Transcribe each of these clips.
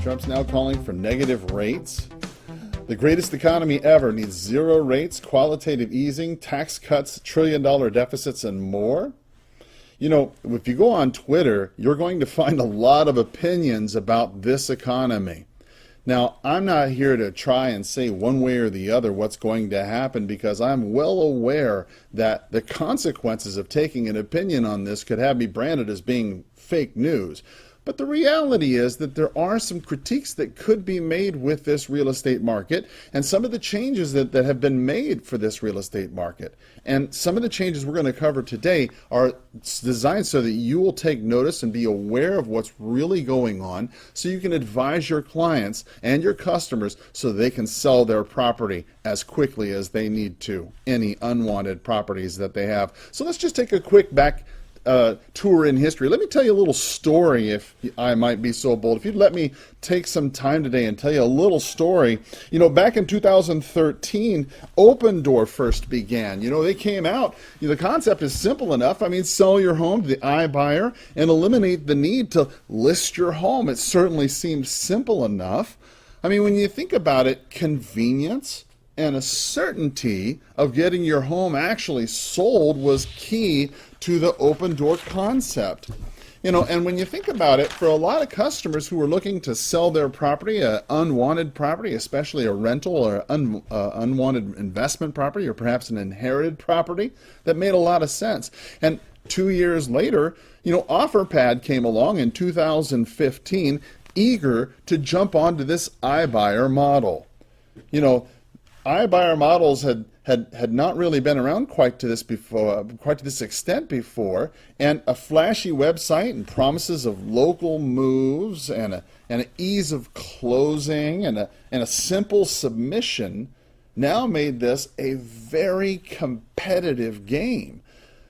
Trump's now calling for negative rates. The greatest economy ever needs zero rates, qualitative easing, tax cuts, trillion-dollar deficits, and more. You know, if you go on Twitter, you're going to find a lot of opinions about this economy. Now, I'm not here to try and say one way or the other what's going to happen, because I'm well aware that the consequences of taking an opinion on this could have me branded as being fake news. But the reality is that there are some critiques that could be made with this real estate market, and some of the changes that have been made for this real estate market. And some of the changes we're going to cover today are designed so that you will take notice and be aware of what's really going on, so you can advise your clients and your customers so they can sell their property as quickly as they need to, any unwanted properties that they have. So let's just take a quick back tour in history. Let me tell you a little story, if I might be so bold. If you'd let me take some time today and tell you a little story. You know, back in 2013, Open Door first began. You know, they came out. You know, the concept is simple enough. I mean, sell your home to the iBuyer and eliminate the need to list your home. It certainly seems simple enough. I mean, when you think about it, convenience and a certainty of getting your home actually sold was key to the Open Door concept. You know, and when you think about it, for a lot of customers who are looking to sell their property, an unwanted property, especially a rental or unwanted investment property, or perhaps an inherited property, that made a lot of sense. And 2 years later, you know, OfferPad came along in 2015, eager to jump onto this iBuyer model. You know, iBuyer models had not really been around quite to this extent before, and a flashy website and promises of local moves and an ease of closing and a simple submission now made this a very competitive game.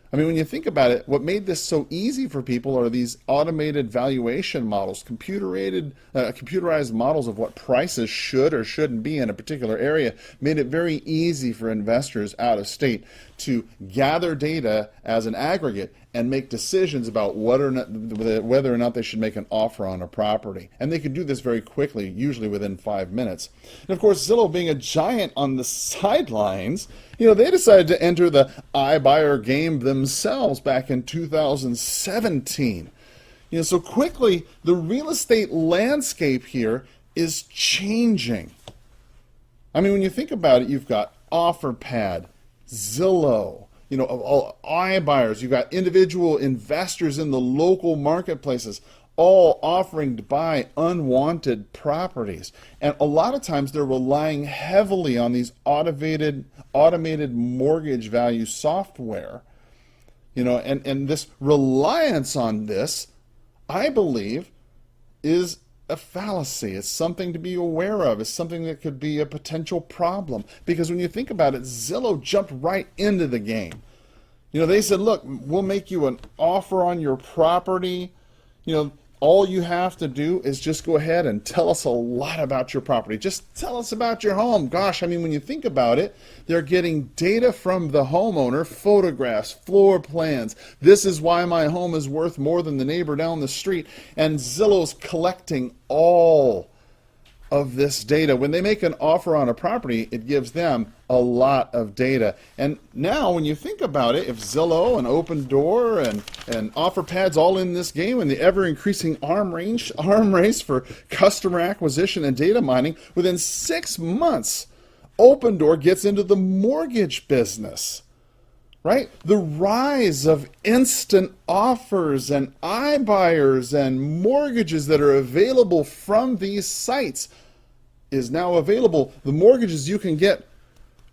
I mean, when you think about it, what made this so easy for people are these automated valuation models, computerized models of what prices should or shouldn't be in a particular area, made it very easy for investors out of state to gather data as an aggregate and make decisions about whether or not they should make an offer on a property. And they could do this very quickly, usually within 5 minutes. And of course, Zillow, being a giant on the sidelines, you know, they decided to enter the iBuyer game themselves back in 2017. You know, so quickly, the real estate landscape here is changing. I mean, when you think about it, you've got OfferPad, Zillow, you know, all iBuyers, you've got individual investors in the local marketplaces, all offering to buy unwanted properties. And a lot of times they're relying heavily on these automated mortgage value software. You know, and this reliance on this, I believe, is a fallacy. It's something to be aware of. It's something that could be a potential problem. Because when you think about it, Zillow jumped right into the game. You know, they said, look, we'll make you an offer on your property. You know, all you have to do is just go ahead and tell us a lot about your property. Just tell us about your home. Gosh, I mean, when you think about it, they're getting data from the homeowner, photographs, floor plans. This is why my home is worth more than the neighbor down the street. And Zillow's collecting all of this data. When they make an offer on a property, it gives them a lot of data. And now when you think about it, if Zillow and Open Door and OfferPad's all in this game, and the ever-increasing arm race for customer acquisition and data mining, within 6 months, Open Door gets into the mortgage business. Right? The rise of instant offers and iBuyers and mortgages that are available from these sites is now available. The mortgages you can get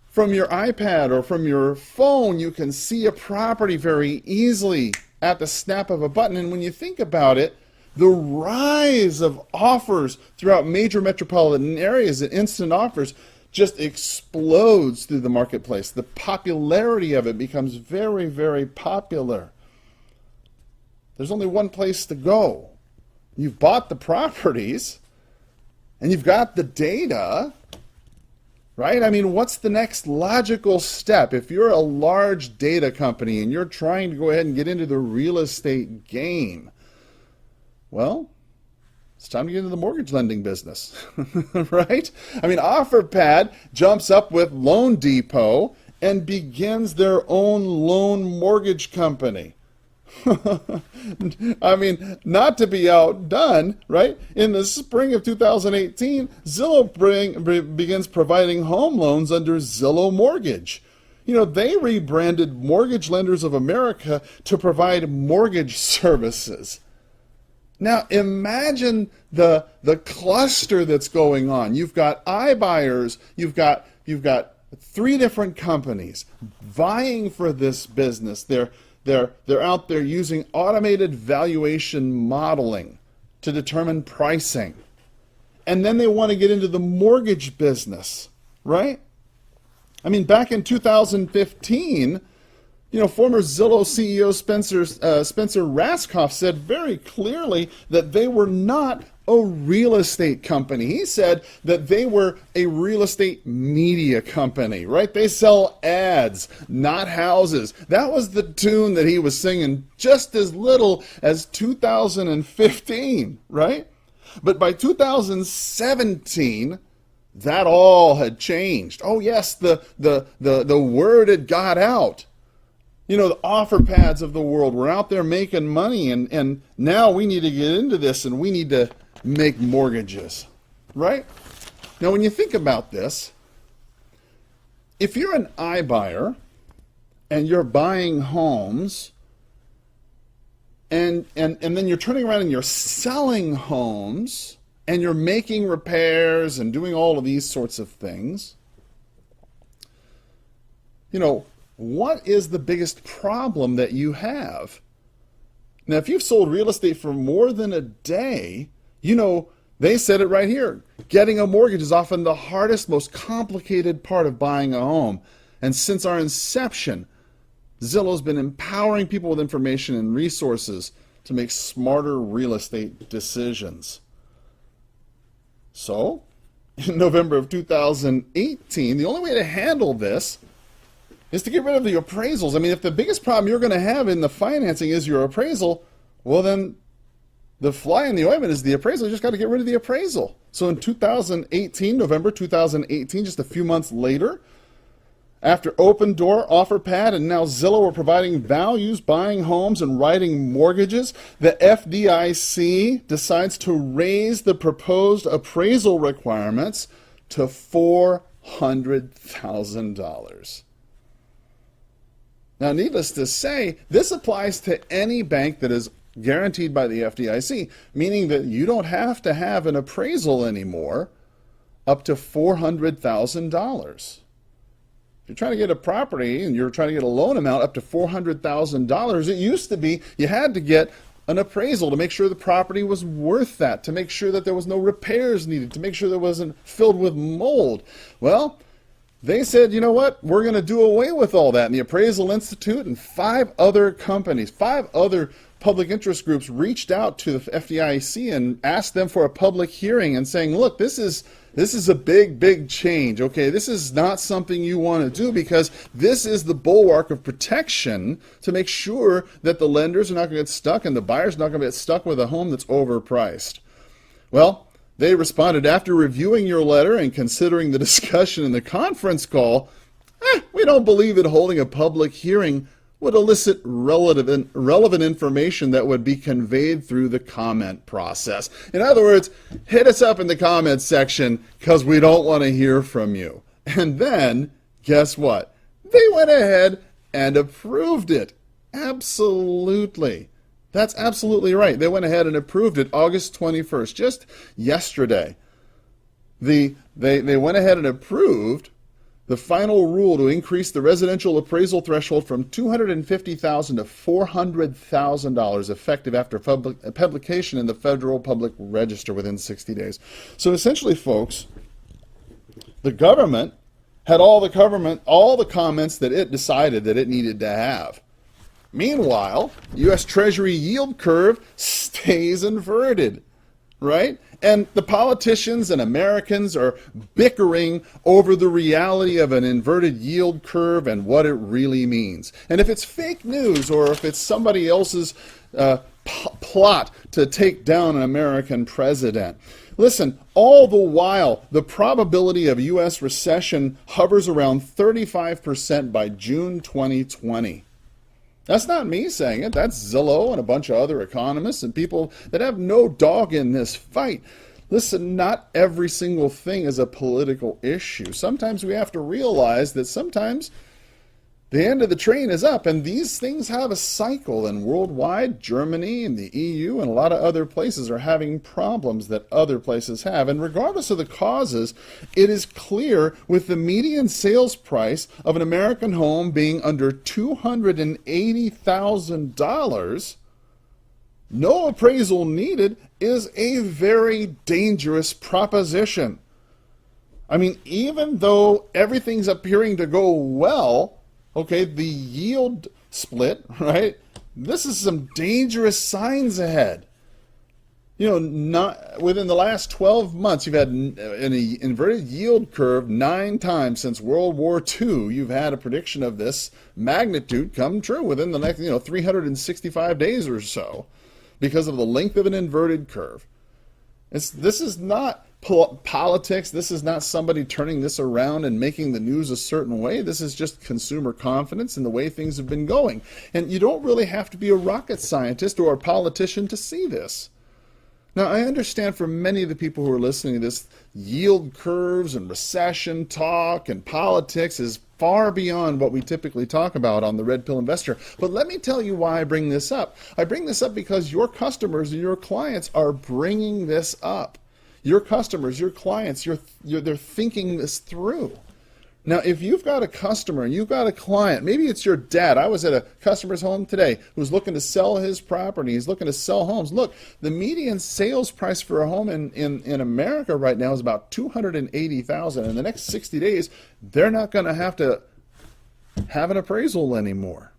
from your iPad or from your phone. You can see a property very easily at the snap of a button. And when you think about it, the rise of offers throughout major metropolitan areas and instant offers just explodes through the marketplace. The popularity of it becomes very, very popular. There's only one place to go. You've bought the properties, and you've got the data, right? I mean, what's the next logical step? If you're a large data company and you're trying to go ahead and get into the real estate game, well, it's time to get into the mortgage lending business, right? I mean, OfferPad jumps up with Loan Depot and begins their own loan mortgage company. I mean, not to be outdone, right? In the spring of 2018, Zillow begins providing home loans under Zillow Mortgage. You know, they rebranded Mortgage Lenders of America to provide mortgage services. Now, imagine the cluster that's going on. You've got iBuyers, you've got 3 different companies vying for this business. They're out there using automated valuation modeling to determine pricing. And then they want to get into the mortgage business, right? I mean, back in 2015, you know, former Zillow CEO Spencer Raskoff said very clearly that they were not a real estate company. He said that they were a real estate media company, right? They sell ads, not houses. That was the tune that he was singing just as little as 2015, right? But by 2017, that all had changed. Oh yes, the word had got out. You know, the OfferPads of the world were out there making money, and now we need to get into this and we need to make mortgages, right? Now, when you think about this, if you're an iBuyer and you're buying homes and then you're turning around and you're selling homes and you're making repairs and doing all of these sorts of things, you know, what is the biggest problem that you have? Now, if you've sold real estate for more than a day, you know, they said it right here. Getting a mortgage is often the hardest, most complicated part of buying a home. And since our inception, Zillow's been empowering people with information and resources to make smarter real estate decisions. So, in November of 2018, the only way to handle this is to get rid of the appraisals. I mean, if the biggest problem you're going to have in the financing is your appraisal, well then the fly in the ointment is the appraisal. You just got to get rid of the appraisal. So in 2018, November 2018, just a few months later, after Open Door, OfferPad, and now Zillow were providing values, buying homes, and writing mortgages, the FDIC decides to raise the proposed appraisal requirements to $400,000. Now, needless to say, this applies to any bank that is guaranteed by the FDIC, meaning that you don't have to have an appraisal anymore up to $400,000. If you're trying to get a property and you're trying to get a loan amount up to $400,000, it used to be you had to get an appraisal to make sure the property was worth that, to make sure that there was no repairs needed, to make sure that it wasn't filled with mold. Well, they said, you know what, we're going to do away with all that. And the Appraisal Institute and 5 other companies, 5 other public interest groups reached out to the FDIC and asked them for a public hearing and saying, look, this is a big change, okay? This is not something you want to do because this is the bulwark of protection to make sure that the lenders are not going to get stuck and the buyers are not going to get stuck with a home that's overpriced. Well, they responded, after reviewing your letter and considering the discussion in the conference call, we don't believe that holding a public hearing would elicit relevant information that would be conveyed through the comment process. In other words, hit us up in the comments section because we don't want to hear from you. And then, guess what? They went ahead and approved it. Absolutely. That's absolutely right. They went ahead and approved it August 21st, just yesterday. They went ahead and approved the final rule to increase the residential appraisal threshold from $250,000 to $400,000 effective after publication in the Federal Public Register within 60 days. So essentially, folks, the government had all the comments that it decided that it needed to have. Meanwhile, U.S. Treasury yield curve stays inverted, right? And the politicians and Americans are bickering over the reality of an inverted yield curve and what it really means. And if it's fake news or if it's somebody else's plot to take down an American president. Listen, all the while, the probability of U.S. recession hovers around 35% by June 2020. That's not me saying it. That's Zillow and a bunch of other economists and people that have no dog in this fight. Listen, not every single thing is a political issue. Sometimes we have to realize that sometimes the end of the train is up, and these things have a cycle, and worldwide, Germany and the EU and a lot of other places are having problems that other places have. And regardless of the causes, it is clear with the median sales price of an American home being under $280,000, no appraisal needed is a very dangerous proposition. I mean, even though everything's appearing to go well, okay, the yield split, right? This is some dangerous signs ahead. You know, not within the last 12 months, you've had an inverted yield curve 9 times since World War II. You've had a prediction of this magnitude come true within the next, 365 days or so because of the length of an inverted curve. This is not politics. This is not somebody turning this around and making the news a certain way. This is just consumer confidence in the way things have been going. And you don't really have to be a rocket scientist or a politician to see this. Now, I understand for many of the people who are listening to this, yield curves and recession talk and politics is far beyond what we typically talk about on the Red Pill Investor. But let me tell you why I bring this up. I bring this up because your customers and your clients are bringing this up. Your customers, your clients, they're thinking this through. Now, if you've got a customer and you've got a client, maybe it's your dad. I was at a customer's home today who's looking to sell his property. He's looking to sell homes. Look, the median sales price for a home in America right now is about $280,000. In the next 60 days, they're not going to have an appraisal anymore.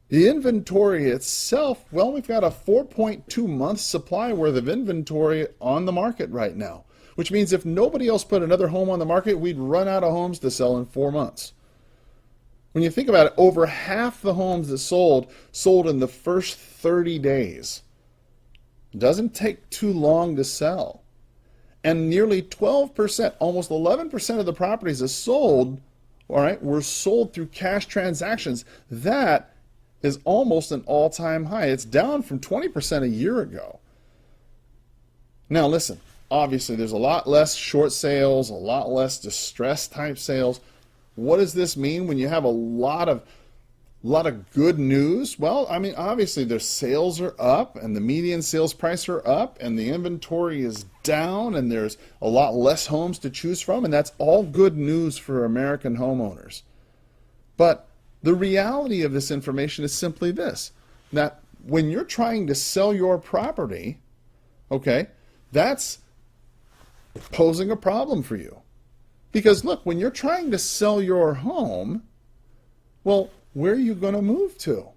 The inventory itself, well, we've got a 4.2 month supply worth of inventory on the market right now, which means if nobody else put another home on the market, we'd run out of homes to sell in 4 months. When you think about it, over half the homes that sold in the first 30 days. It doesn't take too long to sell. And nearly 12%, almost 11% of the properties that sold, all right, were sold through cash transactions. That is almost an all-time high. It's down from 20% a year ago. Now listen, obviously there's a lot less short sales, a lot less distress type sales. What does this mean when you have a lot of good news? Well, I mean, obviously their sales are up and the median sales price are up and the inventory is down and there's a lot less homes to choose from, and that's all good news for American homeowners. But the reality of this information is simply this, that when you're trying to sell your property, okay, that's posing a problem for you. Because look, when you're trying to sell your home, well, where are you going to move to?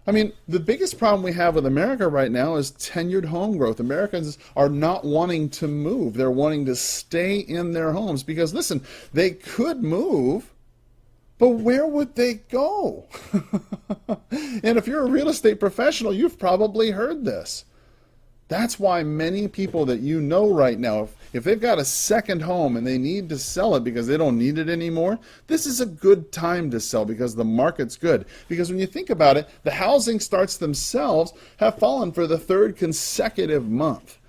I mean, the biggest problem we have with America right now is tenured home growth. Americans are not wanting to move. They're wanting to stay in their homes because, listen, they could move, but where would they go? And if you're a real estate professional, you've probably heard this. That's why many people that you know right now, if they've got a second home and they need to sell it because they don't need it anymore, this is a good time to sell because the market's good. Because when you think about it, the housing starts themselves have fallen for the 3rd consecutive month.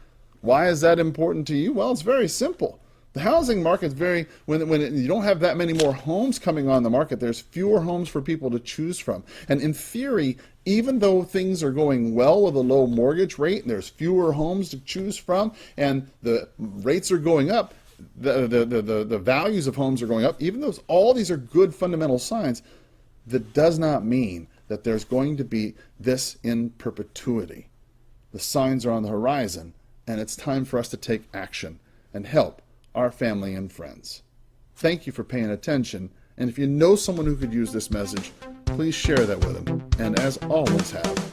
Why is that important to you? Well, it's very simple. The housing market's you don't have that many more homes coming on the market, there's fewer homes for people to choose from. And in theory, even though things are going well with a low mortgage rate and there's fewer homes to choose from and the rates are going up, the values of homes are going up, even though all these are good fundamental signs, that does not mean that there's going to be this in perpetuity. The signs are on the horizon and it's time for us to take action and help our family and friends. Thank you for paying attention, and if you know someone who could use this message, please share that with them, and as always have